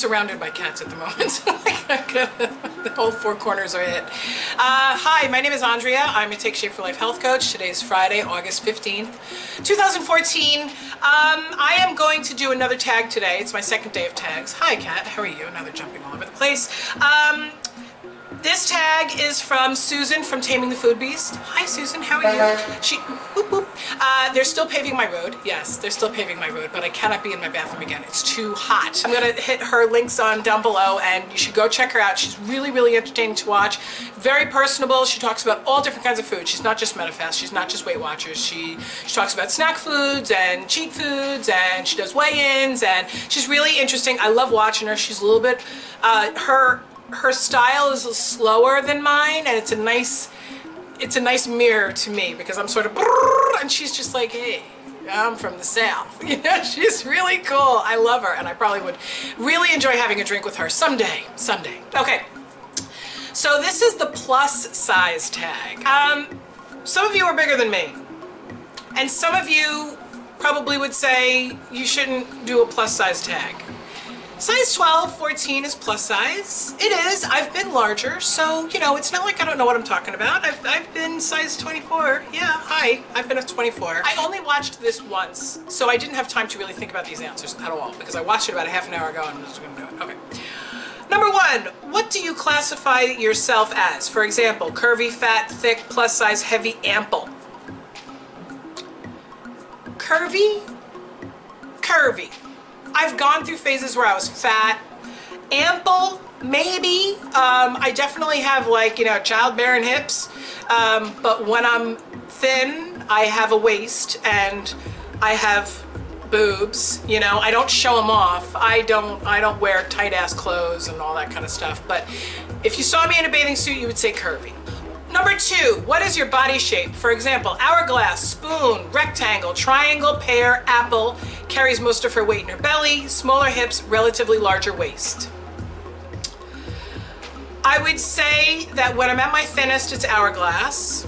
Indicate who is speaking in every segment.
Speaker 1: surrounded by cats at the moment. The whole four corners are hit. Hi, my name is Andrea. I'm a Take Shape for Life health coach. Today is Friday, August 15th, 2014. I am going to do another tag today. It's my second day of tags. Hi, cat. How are you? Now they're jumping all over the place. This tag is from Susan from Taming the Food Beast. Hi, Susan. How are you? Boop, boop. They're still paving my road. Yes, they're still paving my road, but I cannot be in my bathroom again. It's too hot. I'm going to hit her links on down below, and you should go check her out. She's really, really entertaining to watch. Very personable. She talks about all different kinds of food. She's not just Medifast. She's not just Weight Watchers. She talks about snack foods and cheat foods, and she does weigh-ins, and she's really interesting. I love watching her. She's a little bit, her style is slower than mine, and it's a nice mirror to me because I'm sort of, and she's just like, hey, I'm from the South. You know, she's really cool. I love her, and I probably would really enjoy having a drink with her someday. Okay, so this is the plus size tag. Some of you are bigger than me, and some of you probably would say you shouldn't do a plus size tag. Size 12, 14 is plus size. It is. I've been larger, so, you know, it's not like I don't know what I'm talking about. I've been size 24. Yeah, hi. I've been a 24. I only watched this once, so I didn't have time to really think about these answers at all, because I watched it about a half an hour ago and I'm just going to do it. Okay. Number one, what do you classify yourself as? For example, curvy, fat, thick, plus size, heavy, ample. Curvy? Curvy. I've gone through phases where I was fat. Ample, maybe. I definitely have, like, you know, childbearing hips. But when I'm thin, I have a waist and I have boobs. You know, I don't show them off. I don't wear tight ass clothes and all that kind of stuff. But if you saw me in a bathing suit, you would say curvy. Number two, what is your body shape? For example, hourglass, spoon, rectangle, triangle, pear, apple, carries most of her weight in her belly, smaller hips, relatively larger waist. I would say that when I'm at my thinnest, it's hourglass.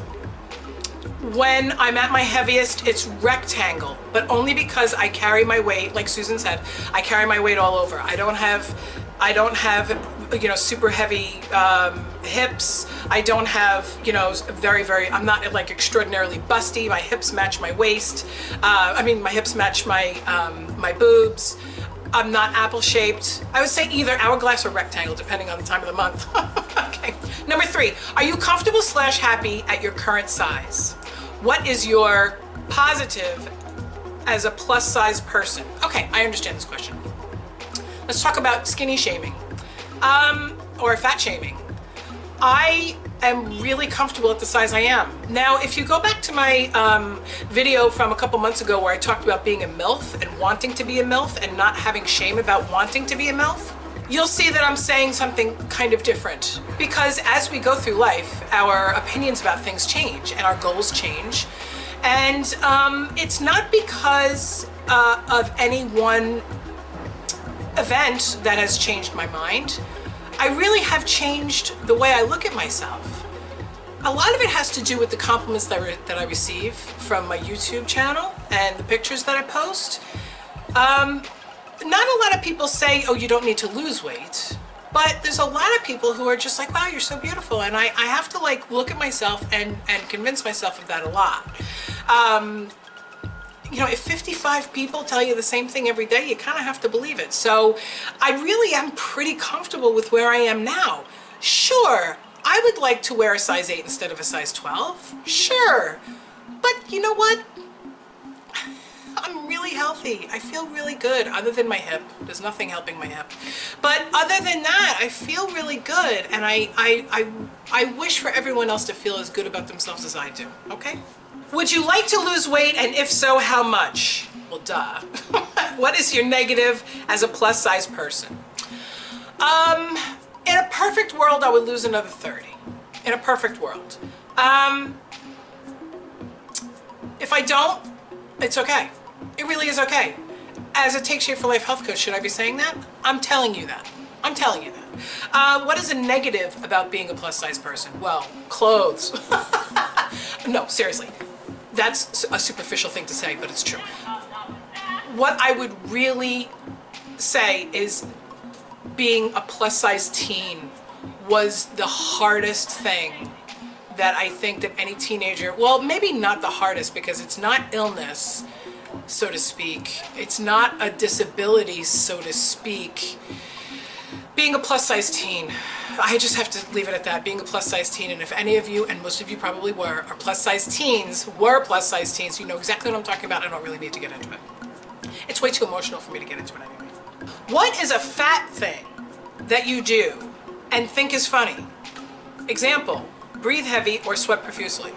Speaker 1: When I'm at my heaviest, it's rectangle, but only because I carry my weight, like Susan said, I carry my weight all over. I don't have, you know, super heavy hips. I don't have, you know, I'm not like extraordinarily busty. My hips match my waist. My hips match my boobs. I'm not apple shaped. I would say either hourglass or rectangle, depending on the time of the month. Okay. Number three, are you comfortable / happy at your current size? What is your positive as a plus size person? Okay, I understand this question. Let's talk about skinny shaming, or fat shaming. I am really comfortable at the size I am. Now, if you go back to my video from a couple months ago where I talked about being a MILF and wanting to be a MILF and not having shame about wanting to be a MILF, you'll see that I'm saying something kind of different. Because as we go through life, our opinions about things change and our goals change. And it's not because of any one event that has changed my mind. I really have changed the way I look at myself. A lot of it has to do with the compliments that I receive from my YouTube channel and the pictures that I post. Not a lot of people say, oh, you don't need to lose weight, but there's a lot of people who are just like, wow, you're so beautiful. And I have to, like, look at myself and convince myself of that a lot. You know, if 55 people tell you the same thing every day, you kind of have to believe it. So I really am pretty comfortable with where I am now. Sure, I would like to wear a size 8 instead of a size 12. Sure. But you know what? I'm really healthy. I feel really good, other than my hip. There's nothing helping my hip. But other than that, I feel really good. And I wish for everyone else to feel as good about themselves as I do, okay? Would you like to lose weight, and if so, how much? Well, duh. What is your negative as a plus size person? In a perfect world, I would lose another 30. In a perfect world. If I don't, it's okay. It really is okay. As a Take Shape for Life health coach, should I be saying that? I'm telling you that. I'm telling you that. What is a negative about being a plus size person? Well, clothes. No, seriously. That's a superficial thing to say, but it's true. What I would really say is being a plus size teen was the hardest thing that I think that any teenager, well, maybe not the hardest because it's not illness, so to speak. It's not a disability, so to speak. Being a plus size teen, I just have to leave it at that. Being a plus size teen, and if any of you, and most of you probably were plus size teens, you know exactly what I'm talking about. I don't really need to get into it. It's way too emotional for me to get into it anyway. What is a fat thing that you do and think is funny? Example, breathe heavy or sweat profusely.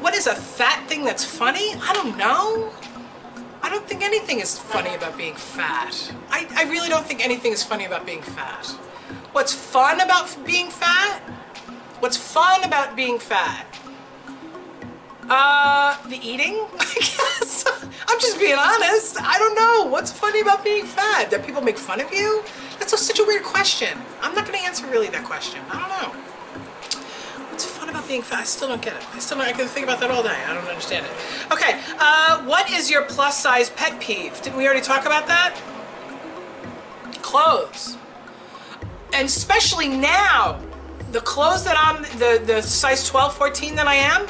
Speaker 1: What is a fat thing that's funny? I don't know. I don't think anything is funny about being fat. I really don't think anything is funny about being fat. What's fun about being fat? What's fun about being fat? The eating, I guess. I'm just being honest. I don't know. What's funny about being fat? That people make fun of you? That's such a weird question. I'm not going to answer really that question. I don't know. What's fun about being fat? I still don't get it. I can think about that all day. I don't understand it. Okay, what is your plus size pet peeve? Didn't we already talk about that? Clothes. And especially now, the clothes that I'm, the size 12, 14 that I am,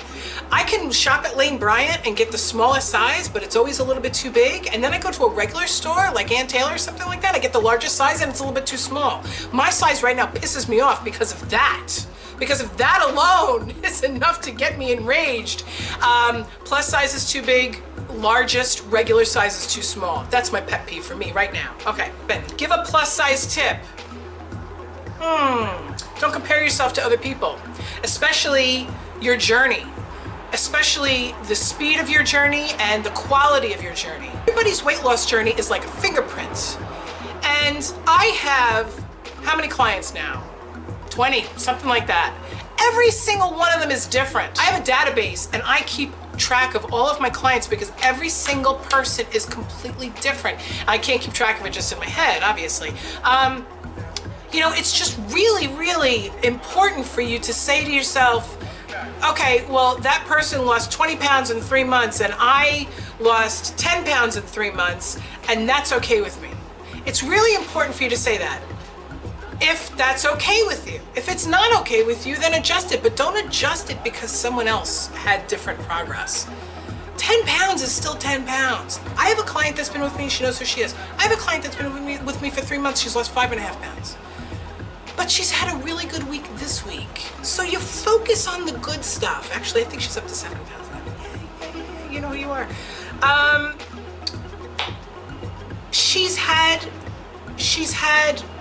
Speaker 1: I can shop at Lane Bryant and get the smallest size, but it's always a little bit too big. And then I go to a regular store like Ann Taylor or something like that. I get the largest size and it's a little bit too small. My size right now pisses me off because of that. Because of that alone is enough to get me enraged. Plus size is too big. Largest regular size is too small. That's my pet peeve for me right now. Okay, Ben, give a plus size tip. Don't compare yourself to other people, especially your journey, especially the speed of your journey and the quality of your journey. Everybody's weight loss journey is like a fingerprint. And I have, how many clients now? 20, something like that. Every single one of them is different. I have a database and I keep track of all of my clients because every single person is completely different. I can't keep track of it just in my head, obviously. You know, it's just really, really important for you to say to yourself, okay, well, that person lost 20 pounds in 3 months and I lost 10 pounds in 3 months, and that's okay with me. It's really important for you to say that. If that's okay with you. If it's not okay with you, then adjust it, but don't adjust it because someone else had different progress. 10 pounds is still 10 pounds. I have a client that's been with me, she knows who she is. I have a client that's been with me for 3 months, she's lost 5.5 pounds. But she's had a really good week this week. So you focus on the good stuff. Actually, I think she's up to 7 pounds now. Yeah, you know who you are. She's had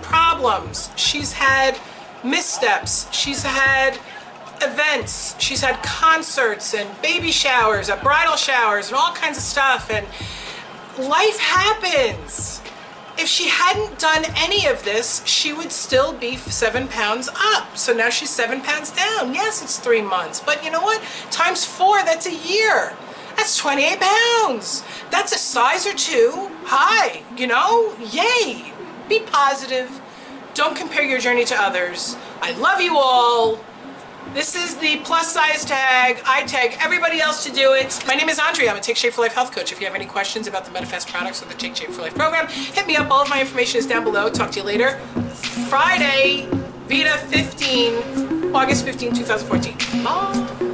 Speaker 1: problems. She's had missteps. She's had events. She's had concerts and baby showers, and bridal showers, and all kinds of stuff. And life happens. If she hadn't done any of this, she would still be 7 pounds up. So now she's 7 pounds down. Yes, it's 3 months, but you know what? Times 4, that's a year. That's 28 pounds. That's a size or 2 high, you know? Yay. Be positive. Don't compare your journey to others. I love you all. This is the plus size tag. I tag everybody else to do it. My name is Andrea. I'm a Take Shape for Life health coach. If you have any questions about the Medifast products or the Take Shape for Life program, hit me up. All of my information is down below. Talk to you later. Friday, VEDA 15, August 15, 2014. Bye.